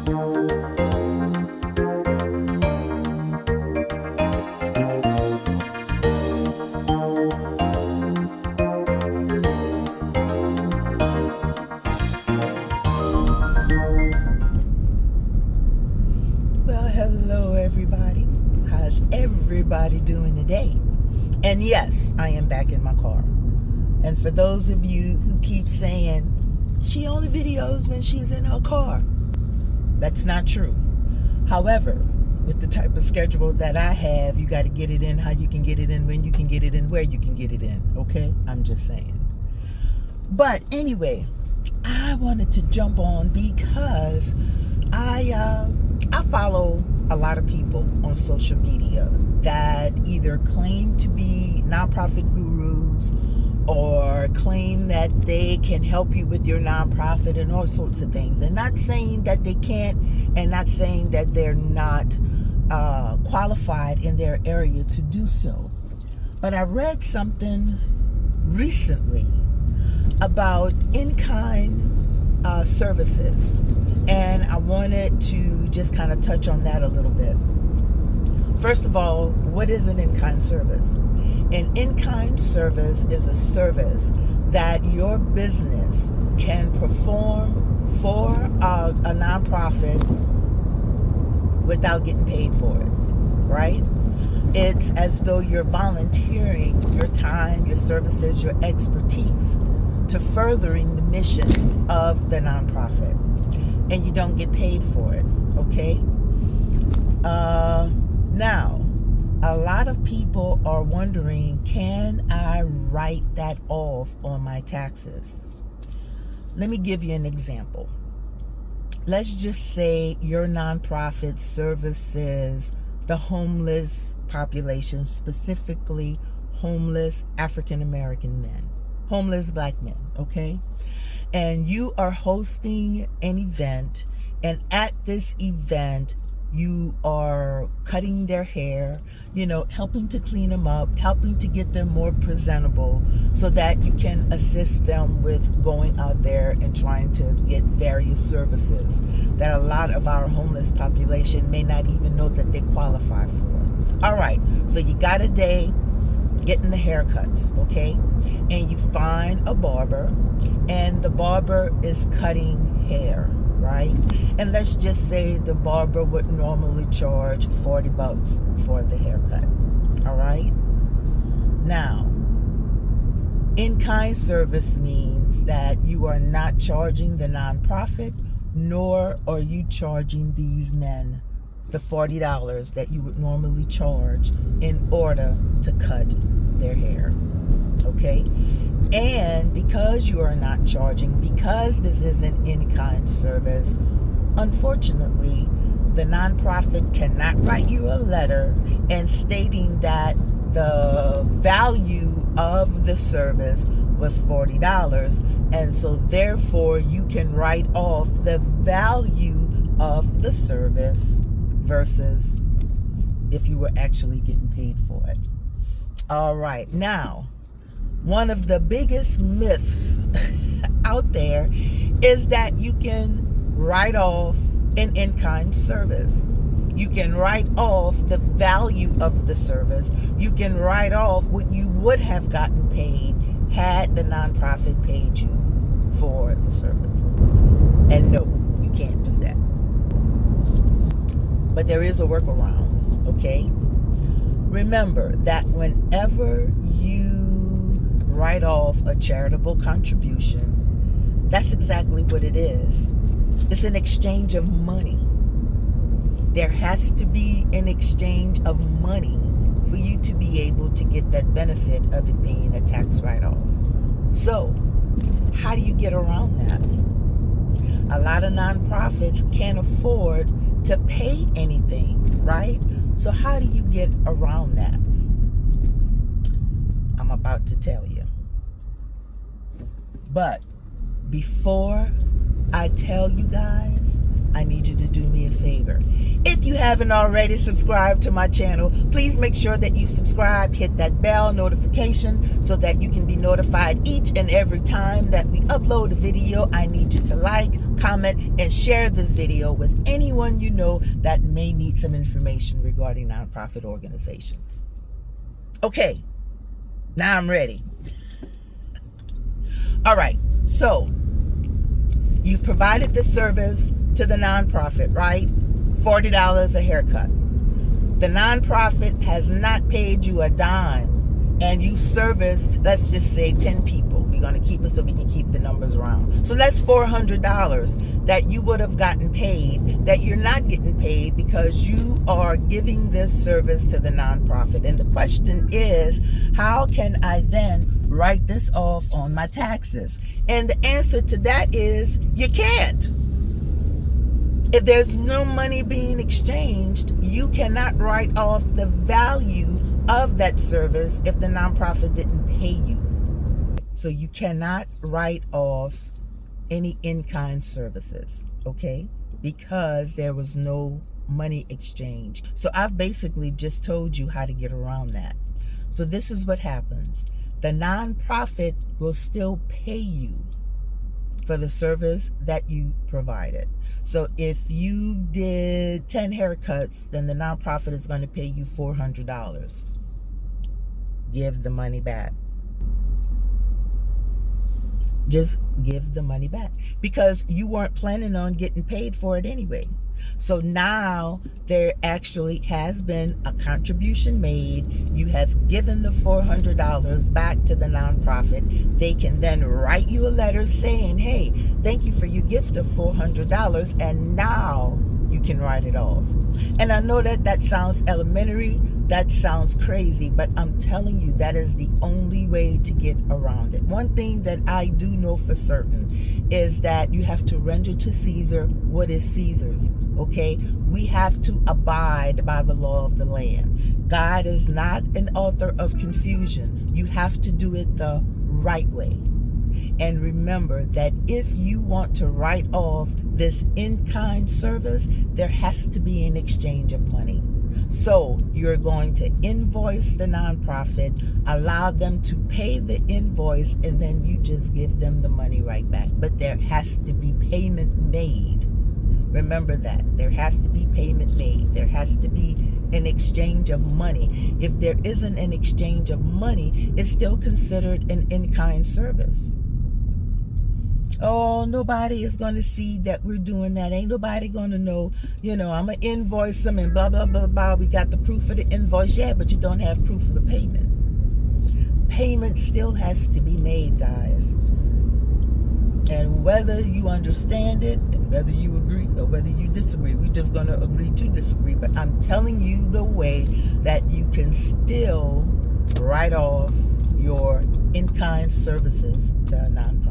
Well, hello everybody. How's everybody doing today? And yes, I am back in my car. And for those of you who keep saying she only videos when she's in her car, that's not true. However, with the type of schedule that I have, you got to get it in how you can get it in, when you can get it in, where you can get it in. Okay? I'm just saying. But anyway, I wanted to jump on because I follow a lot of people on social media that either claim to be nonprofit gurus or claim that they can help you with your nonprofit and all sorts of things. And not saying that they can't, and not saying that they're not qualified in their area to do so. But I read something recently about in-kind services, and I wanted to just kind of touch on that a little bit. First of all, what is an in-kind service? An in-kind service is a service that your business can perform for a nonprofit without getting paid for it, right? It's as though you're volunteering your time, your services, your expertise to furthering the mission of the nonprofit, and you don't get paid for it, okay? Now, a lot of people are wondering, can I write that off on my taxes? Let me give you an example. Let's just say your nonprofit services the homeless population, specifically homeless African American men, homeless black men, okay? And you are hosting an event, and at this event, you are cutting their hair, helping to clean them up, helping to get them more presentable so that you can assist them with going out there and trying to get various services that a lot of our homeless population may not even know that they qualify for. All right, so you got a day getting the haircuts, okay? And you find a barber, and the barber is cutting hair, right? And let's just say the barber would normally charge $40 for the haircut. All right? Now, in-kind service means that you are not charging the nonprofit, nor are you charging these men the $40 that you would normally charge in order to cut their hair. Okay? And because you are not charging, because this is an in-kind service, unfortunately, the nonprofit cannot write you a letter and stating that the value of the service was $40, and so therefore you can write off the value of the service versus if you were actually getting paid for it. All right, now, one of the biggest myths out there is that you can write off an in-kind service. You can write off the value of the service. You can write off what you would have gotten paid had the nonprofit paid you for the service. And no, you can't do that. But there is a workaround, okay? Remember that whenever you write off a charitable contribution, that's exactly what it is. It's an exchange of money. There has to be an exchange of money for you to be able to get that benefit of it being a tax write-off. So, how do you get around that? A lot of nonprofits can't afford to pay anything, right? So how do you get around that? I'm about to tell you. But before I tell you guys, I need you to do me a favor. If you haven't already subscribed to my channel, please make sure that you subscribe, hit that bell notification so that you can be notified each and every time that we upload a video, I need you to like, comment, and share this video with anyone you know that may need some information regarding nonprofit organizations. Okay, now I'm ready. All right, so you've provided the service to the nonprofit, right? $40 a haircut. The nonprofit has not paid you a dime, and you serviced, let's just say, 10 people. We're going to keep it so we can keep the numbers round. So that's $400 that you would have gotten paid, that you're not getting paid because you are giving this service to the nonprofit. And the question is, how can I then write this off on my taxes? And the answer to that is, you can't. If there's no money being exchanged, you cannot write off the value of that service if the nonprofit didn't pay you. So you cannot write off any in-kind services, okay? Because there was no money exchange. So I've basically just told you how to get around that. So this is what happens. The nonprofit will still pay you for the service that you provided. So if you did 10 haircuts, then the nonprofit is going to pay you $400. Give the money back. Just give the money back because you weren't planning on getting paid for it anyway. So now there actually has been a contribution made. You have given the $400 back to the nonprofit. They can then write you a letter saying, hey, thank you for your gift of $400, and now you can write it off. And I know that that sounds elementary, that sounds crazy, but I'm telling you, that is the only way to get around it. One thing that I do know for certain is that you have to render to Caesar what is Caesar's. Okay, we have to abide by the law of the land. God is not an author of confusion. You have to do it the right way. And remember that if you want to write off this in-kind service, there has to be an exchange of money. So you're going to invoice the nonprofit, allow them to pay the invoice, and then you just give them the money right back. But there has to be payment made. Remember that. There has to be payment made. There has to be an exchange of money. If there isn't an exchange of money, it's still considered an in-kind service. Oh, nobody is going to see that we're doing that. Ain't nobody going to know, I'm going to invoice them and blah, blah, blah, blah. We got the proof of the invoice. Yeah, but you don't have proof of the payment. Payment still has to be made, guys. And whether you understand it and whether you agree or whether you disagree, we're just going to agree to disagree. But I'm telling you the way that you can still write off your in-kind services to a nonprofit.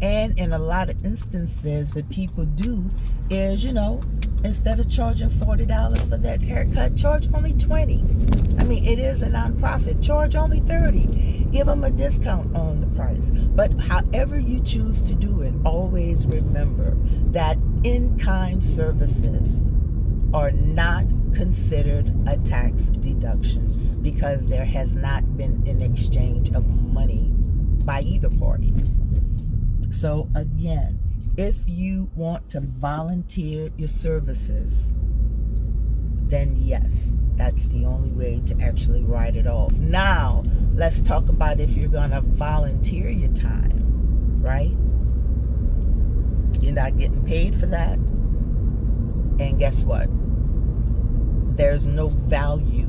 And in a lot of instances, what people do is, instead of charging $40 for that haircut, charge only $20. I mean, it is a nonprofit. Charge only $30. Give them a discount on the price. But however you choose to do it, always remember that in-kind services are not considered a tax deduction because there has not been an exchange of money by either party. So again, if you want to volunteer your services, then yes, that's the only way to actually write it off. Now, let's talk about if you're going to volunteer your time, right? You're not getting paid for that. And guess what? There's no value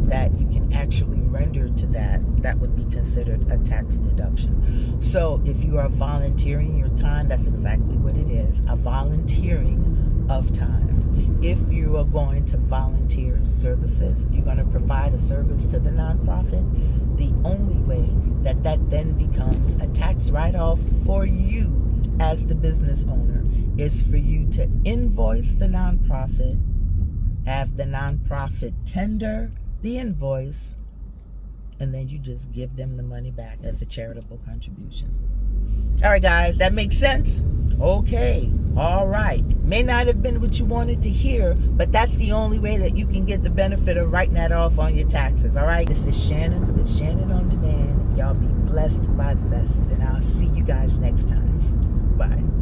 that you can actually render to that would be considered a tax deduction. So if you are volunteering your time, that's exactly what it is, a volunteering of time. If you are going to volunteer services, you're going to provide a service to the nonprofit, the only way that then becomes a tax write-off for you as the business owner is for you to invoice the nonprofit, have the nonprofit tender the invoice, and then you just give them the money back as a charitable contribution. All right, guys, that makes sense? Okay, all right. May not have been what you wanted to hear, but that's the only way that you can get the benefit of writing that off on your taxes, all right? This is Shannon with Shannon On Demand. Y'all be blessed. blessed by the best. And I'll see you guys next time. Bye.